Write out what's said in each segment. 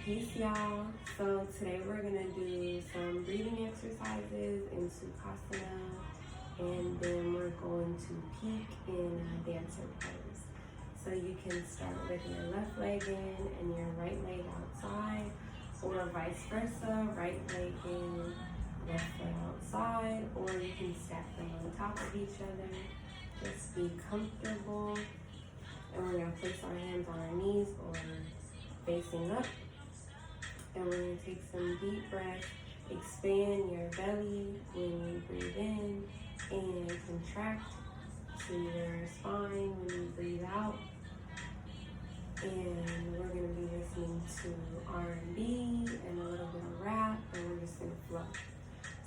Peace, y'all. So today we're gonna do some breathing exercises in Sukhasana, and then we're going to peek in a dancer pose. So you can start with your left leg in and your right leg outside, or vice versa, right leg in, left leg outside, or you can stack them on top of each other. Just be comfortable. And we're gonna place our hands on our knees or facing up. And we're going to take some deep breaths. Expand your belly when you breathe in and contract to your spine when you breathe out. And we're going to be listening to R&B and a little bit of rap, and we're just going to flow.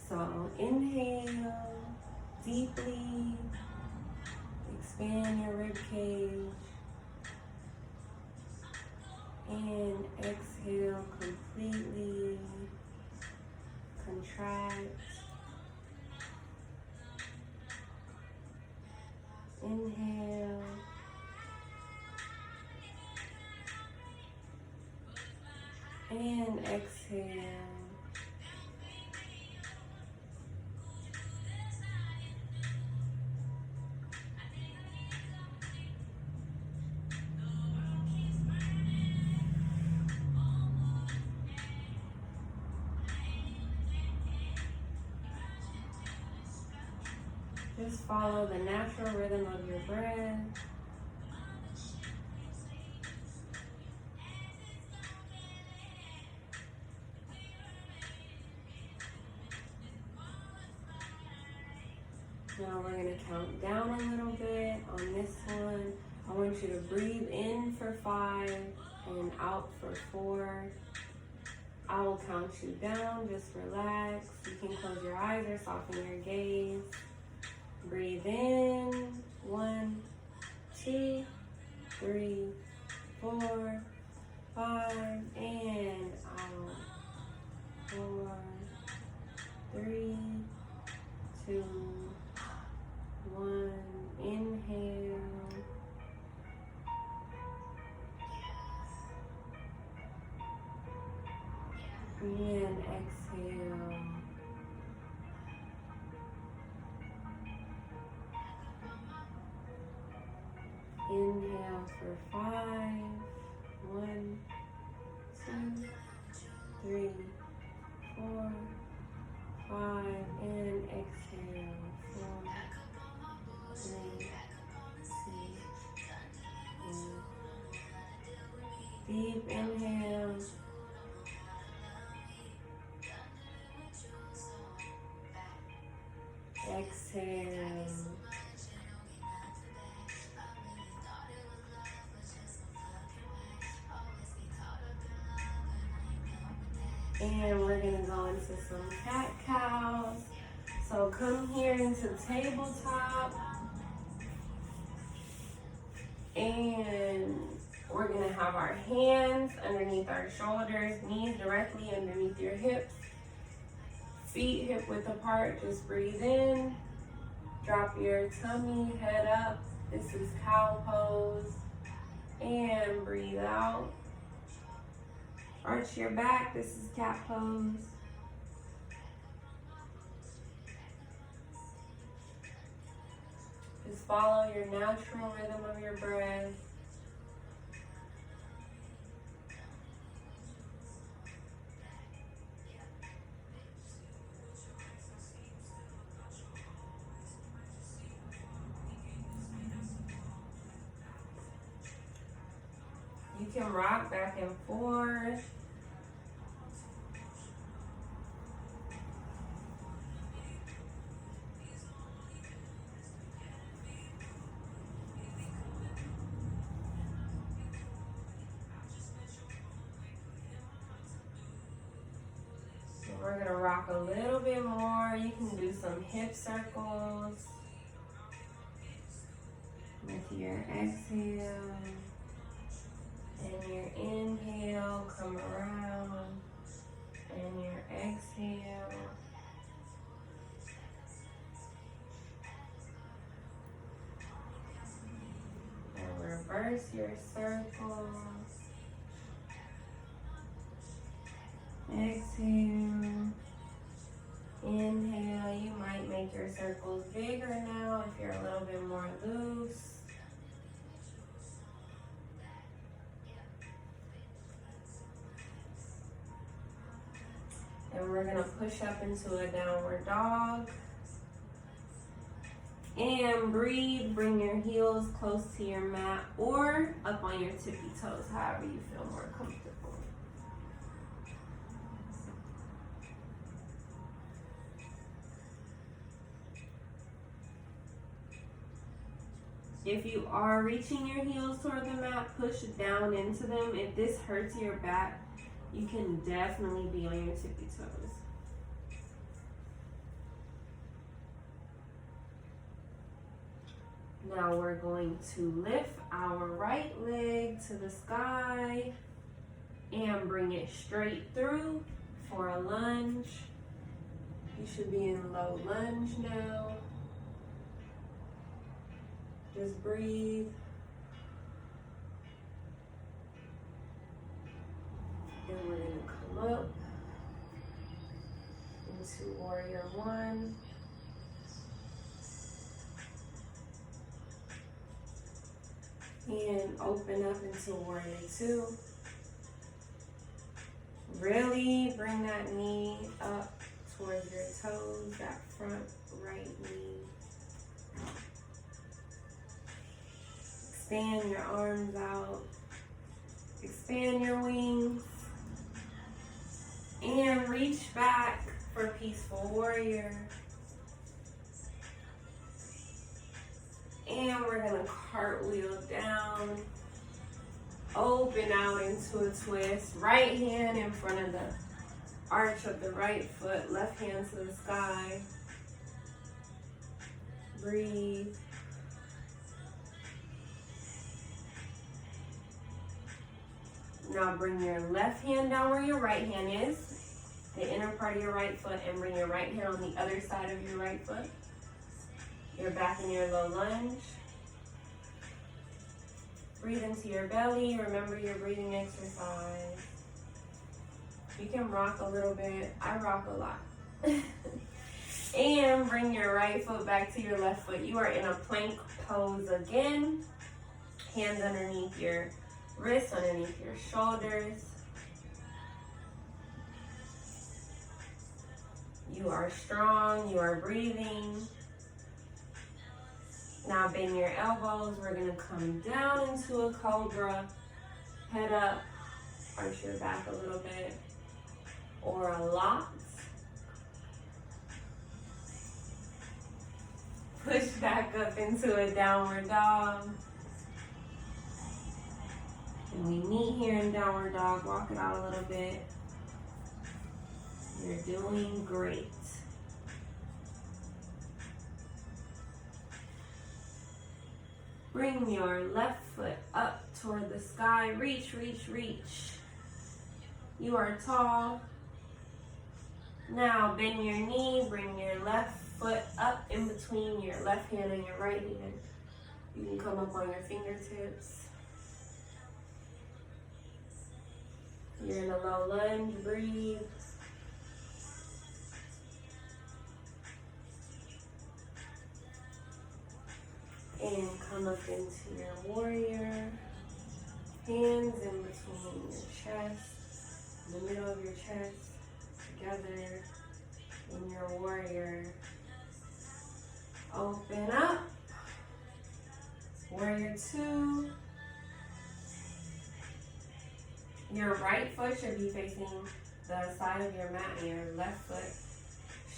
So inhale deeply, expand your rib cage. And exhale completely, contract. Inhale. And exhale. Just follow the natural rhythm of your breath. Now we're going to count down a little bit on this one. I want you to breathe in for 5 and out for 4. I will count you down. Just relax. You can close your eyes or soften your gaze. Breathe in, 1, 2, 3, 4, 5, and out, 4, 3, 2, 1, inhale, and exhale. Inhale for 5, 1, 2, 3, 4, 5, and exhale, 4, 3, 2, 1. Deep inhale. Exhale. And we're gonna go into some cat cows. So come here into tabletop. And we're gonna have our hands underneath our shoulders, knees directly underneath your hips, feet hip width apart. Just breathe in, drop your tummy, head up. This is cow pose. And breathe out. Arch your back. This is cat pose. Just follow your natural rhythm of your breath. You can rock back and forth. We're gonna rock a little bit more. You can do some hip circles with your exhale and your inhale. Come around and your exhale. And reverse your circle. And we're gonna push up into a downward dog. And breathe, bring your heels close to your mat or up on your tippy toes, however you feel more comfortable. If you are reaching your heels toward the mat, push down into them. If this hurts your back, you can definitely be on your tippy toes. Now we're going to lift our right leg to the sky and bring it straight through for a lunge. You should be in low lunge now. Just breathe. And we're going to come up into Warrior One. And open up into Warrior Two. Really bring that knee up towards your toes, that front right knee. Expand your arms out. Expand your wings. And reach back for Peaceful Warrior. And we're gonna cartwheel down, open out into a twist. Right hand in front of the arch of the right foot, left hand to the sky. Breathe. Now bring your left hand down where your right hand is, the inner part of your right foot, and bring your right hand on the other side of your right foot. You're back in your low lunge. Breathe into your belly. Remember your breathing exercise. You can rock a little bit. I rock a lot. And bring your right foot back to your left foot. You are in a plank pose again. Hands underneath your wrists, underneath your shoulders. You are strong. You are breathing. Now bend your elbows. We're gonna come down into a cobra. Head up, arch your back a little bit, or a lot. Push back up into a downward dog. And we meet here in downward dog. Walk it out a little bit. You're doing great. Bring your left foot up toward the sky. Reach, reach, reach. You are tall. Now bend your knee. Bring your left foot up in between your left hand and your right hand. You can come up on your fingertips. You're in a low lunge. Breathe. And come up into your warrior. Hands in between your chest, the middle of your chest, together in your warrior. Open up. Warrior Two. Your right foot should be facing the side of your mat, and your left foot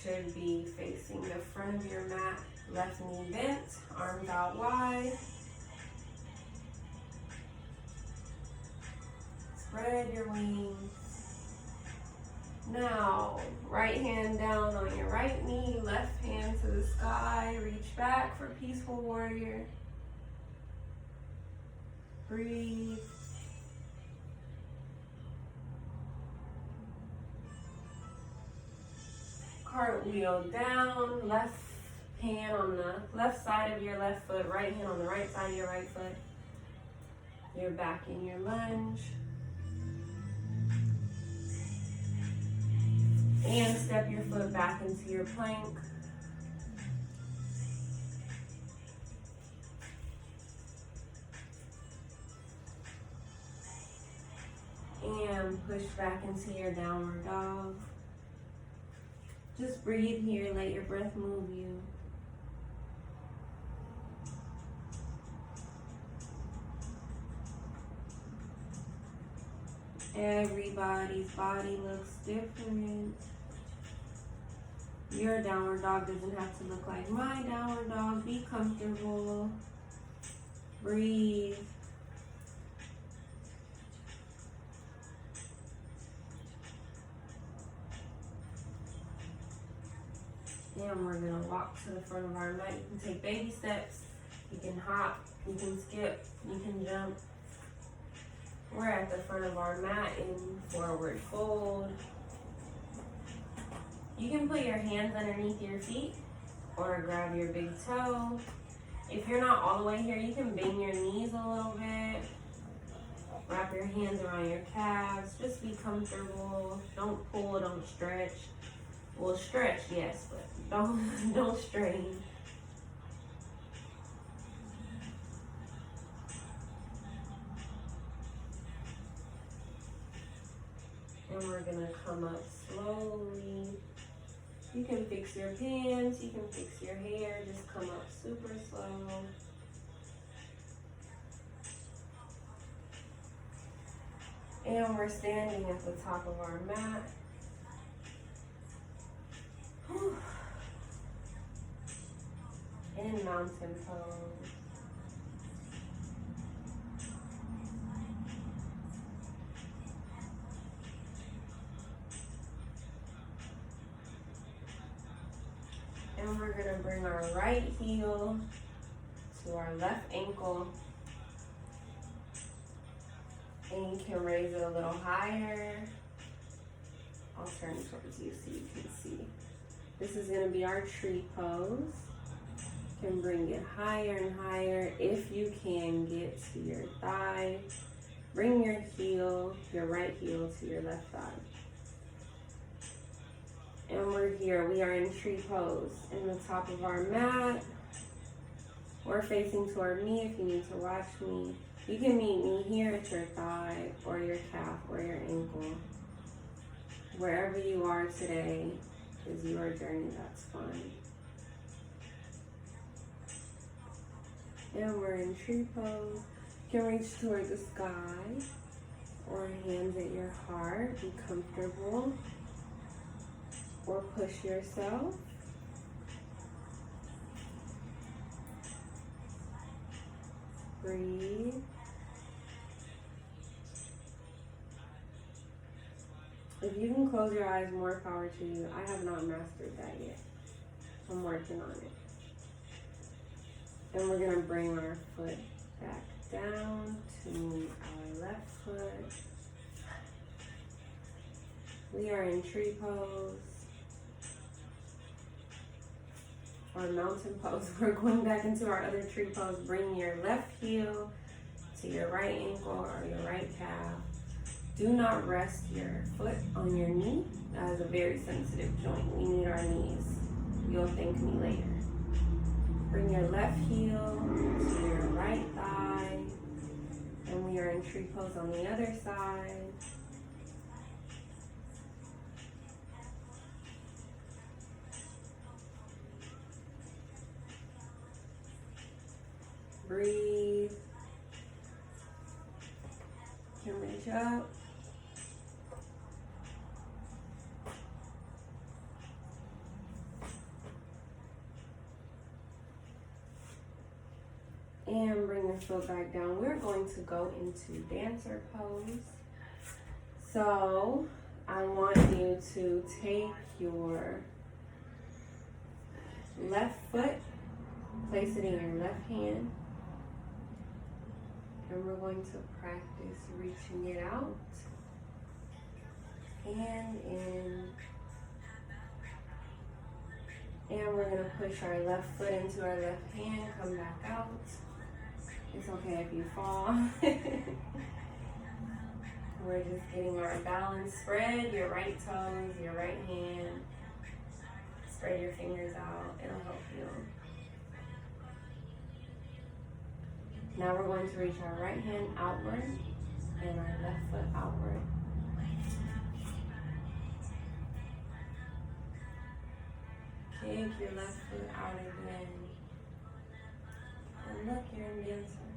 should be facing the front of your mat. Left knee bent, arms out wide. Spread your wings. Now, right hand down on your right knee, left hand to the sky. Reach back for Peaceful Warrior. Breathe. Cartwheel down, left hand on the left side of your left foot, right hand on the right side of your right foot. You're back in your lunge. And step your foot back into your plank. And push back into your downward dog. Just breathe here, let your breath move you. Everybody's body looks different. Your downward dog doesn't have to look like my downward dog. Be comfortable. Breathe. And we're gonna walk to the front of our mat. You can take baby steps. You can hop. You can skip. You can jump. We're at the front of our mat in forward fold. You can put your hands underneath your feet or grab your big toe. If you're not all the way here, you can bend your knees a little bit. Wrap your hands around your calves. Just be comfortable. Don't pull, don't stretch. Well, stretch, yes, but don't strain. And we're gonna come up slowly. You can fix your pants, you can fix your hair, just come up super slow. And we're standing at the top of our mat. In mountain pose. And we're gonna bring our right heel to our left ankle. And you can raise it a little higher. I'll turn towards you so you can see. This is gonna be our tree pose. You can bring it higher and higher if you can get to your thigh. Bring your heel, your right heel to your left thigh. And we're here, we are in tree pose. In the top of our mat. We're facing toward me if you need to watch me. You can meet me here at your thigh or your calf or your ankle. Wherever you are today is your journey, that's fine. And we're in tree pose. You can reach toward the sky or hands at your heart. Be comfortable. Or push yourself. Breathe. If you can close your eyes, more power to you. I have not mastered that yet. I'm working on it. And we're gonna bring our foot back down to meet our left foot. We are in tree pose. Or mountain pose. We're going back into our other tree pose. Bring your left heel to your right ankle or your right calf. Do not rest your foot on your knee. That is a very sensitive joint. We need our knees. You'll thank me later. Bring your left heel to your right thigh. And we are in tree pose on the other side. Breathe. You can reach up. And bring your foot back down. We're going to go into dancer pose. So I want you to take your left foot, place it in your left hand. And we're going to practice reaching it out and in. And we're going to push our left foot into our left hand, come back out. It's okay if you fall. We're just getting our balance. Spread your right toes, your right hand. Spread your fingers out. It'll help you. Now we're going to reach our right hand outward and our left foot outward. Kick your left foot out again. And look, you're in dancer.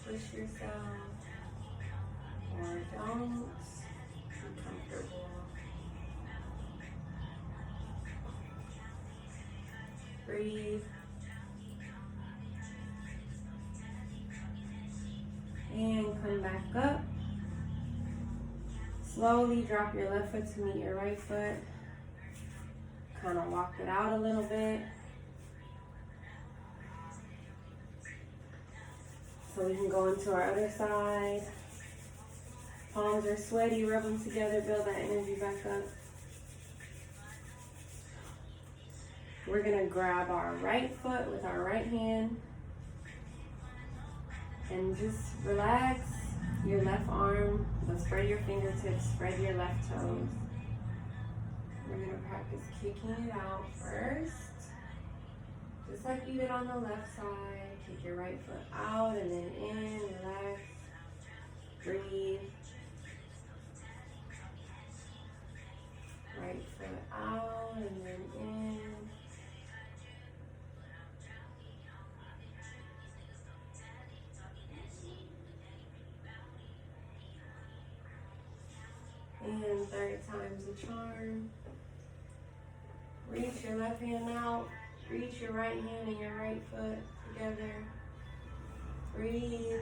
Push yourself. Or don't. Be comfortable. Breathe. And come back up. Slowly drop your left foot to meet your right foot. Kind of walk it out a little bit. So we can go into our other side. Palms are sweaty, rub them together, build that energy back up. We're gonna grab our right foot with our right hand and just relax your left arm, but spread your fingertips, spread your left toes. We're gonna practice kicking it out first. Just like you did on the left side. Kick your right foot out and then in, relax, breathe. Right foot out and then in. And third time's a charm. Reach your left hand out. Reach your right hand and your right foot together. Breathe.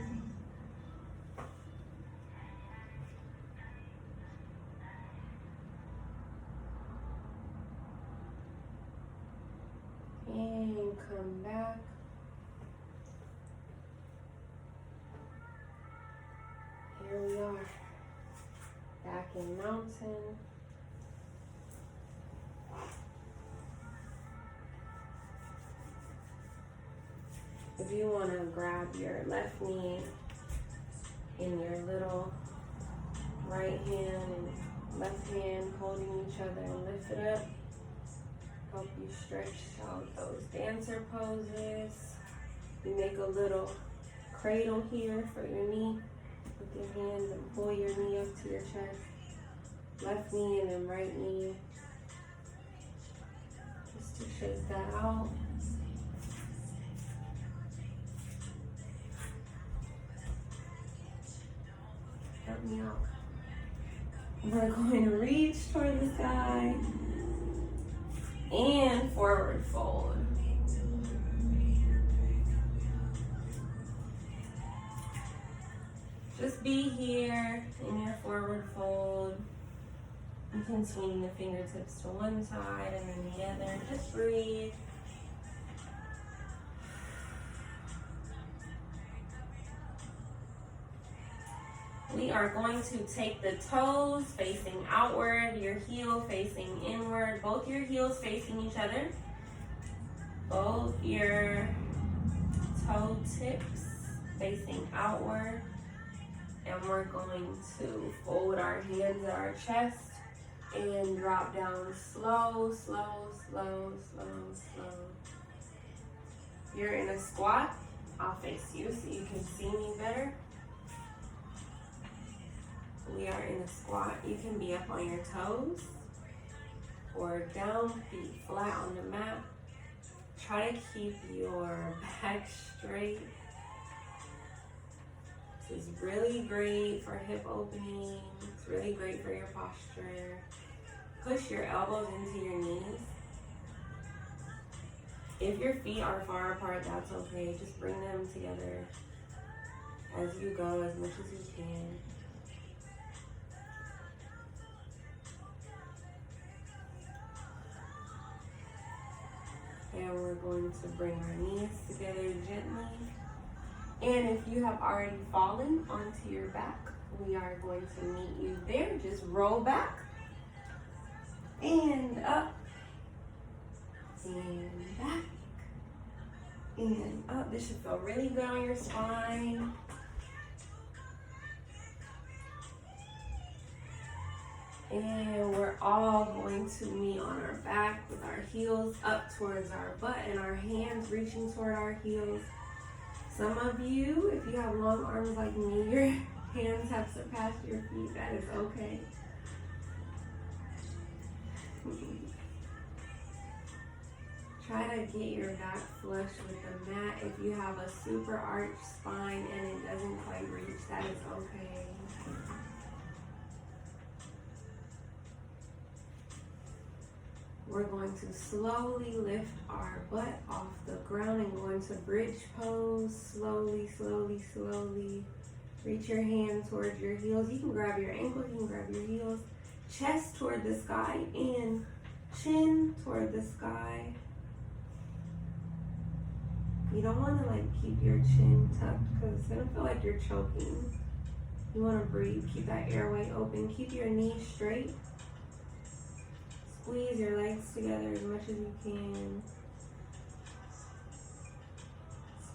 And come back. Here we are. Back in mountain. If you want to grab your left knee in your little right hand and left hand holding each other and lift it up. Help you stretch out those dancer poses. You make a little cradle here for your knee with your hands and pull your knee up to your chest. Left knee and then right knee. Just to shake that out. Help me out. We're going to reach toward the sky and forward fold. Just be here in your forward fold. You can swing the fingertips to one side and then the other. Just breathe. We are going to take the toes facing outward, your heel facing inward, both your heels facing each other, both your toe tips facing outward, and we're going to fold our hands at our chest and drop down slow, slow, slow, slow, slow. You're in a squat. I'll face you so you can see me better. We are in a squat. You can be up on your toes or down, feet flat on the mat. Try to keep your back straight. This is really great for hip opening. It's really great for your posture. Push your elbows into your knees. If your feet are far apart, that's okay. Just bring them together as you go, as much as you can. And we're going to bring our knees together gently. And if you have already fallen onto your back, we are going to meet you there. Just roll back and up and back and up. This should feel really good on your spine. And we're all going to meet on our back with our heels up towards our butt and our hands reaching toward our heels. Some of you, if you have long arms like me, your hands have surpassed your feet. That is okay. Try to get your back flush with the mat. If you have a super arched spine and it doesn't quite reach, that is okay. We're going to slowly lift our butt off the ground and go into bridge pose. Slowly, slowly, slowly. Reach your hand towards your heels. You can grab your ankles, you can grab your heels. Chest toward the sky and chin toward the sky. You don't want to like keep your chin tucked because it's going to feel like you're choking. You want to breathe, keep that airway open. Keep your knees straight. Squeeze your legs together as much as you can.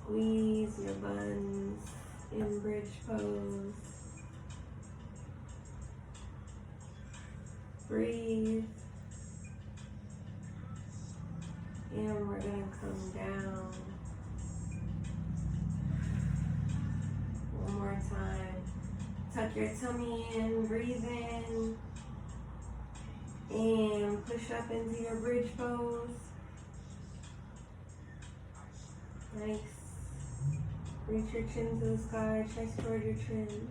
Squeeze your buns in bridge pose. Breathe. And we're going to come down. One more time. Tuck your tummy in, breathe in. And push up into your bridge pose. Nice. Reach your chin to the sky, chest toward your chin.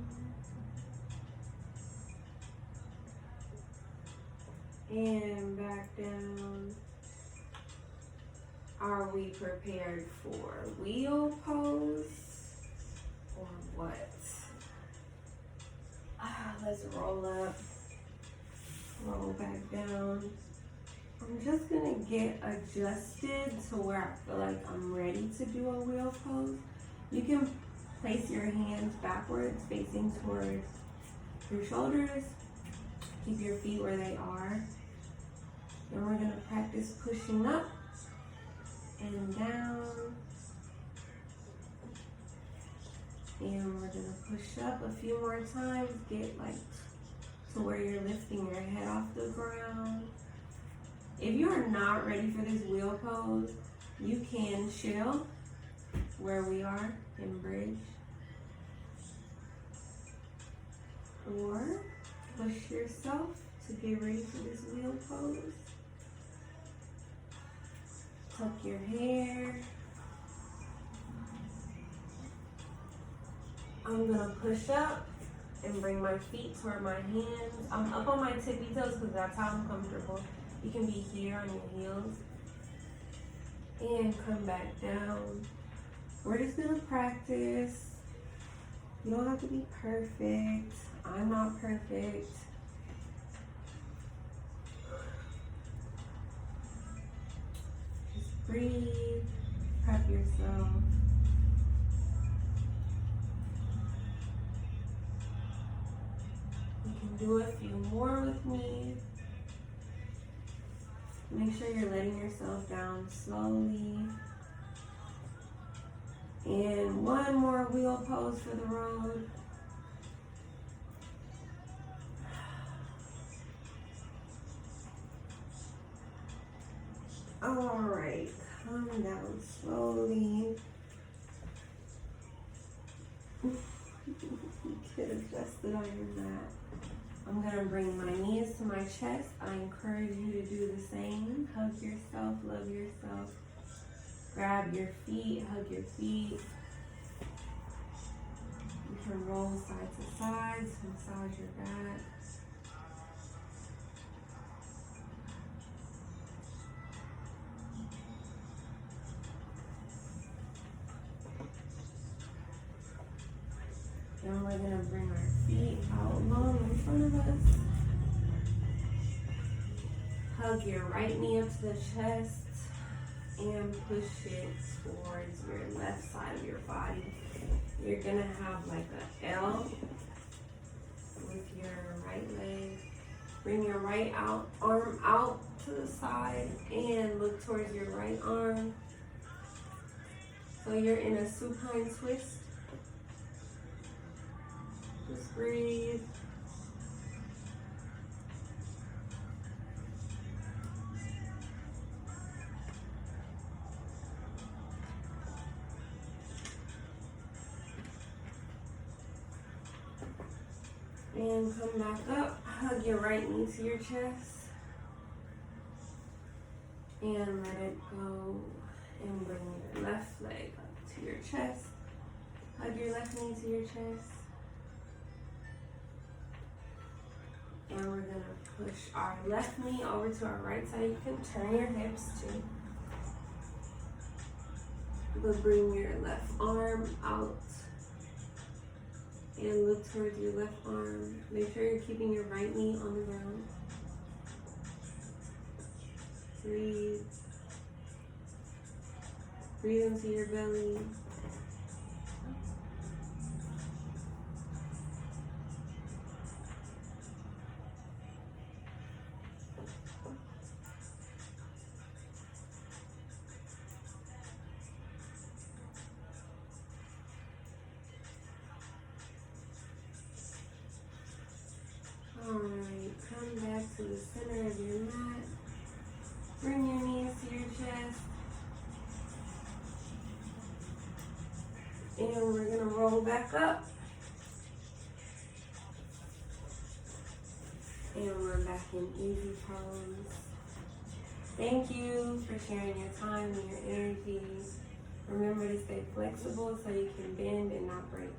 And back down. Are we prepared for wheel pose or what? Let's roll up. Roll back down. I'm just gonna get adjusted to where I feel like I'm ready to do a wheel pose. You can place your hands backwards, facing towards your shoulders. Keep your feet where they are. Then we're gonna practice pushing up and down. And we're gonna push up a few more times. Get like to where you're lifting your head off the ground. If you are not ready for this wheel pose, you can chill where we are in bridge. Or push yourself to get ready for this wheel pose. Tuck your hair. I'm gonna push up and bring my feet toward my hands. I'm up on my tippy toes because that's how I'm comfortable. You can be here on your heels. And come back down. We're just gonna practice. You don't have to be perfect. I'm not perfect. Just breathe. Prep yourself. Do a few more with me. Make sure you're letting yourself down slowly. And one more wheel pose for the road. All right, calm down slowly. Get adjusted on your mat. I'm gonna bring my knees to my chest. I encourage you to do the same. Hug yourself, love yourself. Grab your feet, hug your feet. You can roll side to side to massage your back. Then we're gonna bring our feet out long in front of us. Hug your right knee up to the chest and push it towards your left side of your body. You're gonna have like an L with your right leg. Bring your right arm out to the side and look towards your right arm. So you're in a supine twist. Just breathe. And come back up. Hug your right knee to your chest. And let it go. And bring your left leg up to your chest. Hug your left knee to your chest. And we're gonna push our left knee over to our right side. You can turn your hips too. But bring your left arm out and look towards your left arm. Make sure you're keeping your right knee on the ground. Breathe. Breathe into your belly. Alright, come back to the center of your mat. Bring your knees to your chest. And we're going to roll back up. And we're back in easy pose. Thank you for sharing your time and your energy. Remember to stay flexible so you can bend and not break.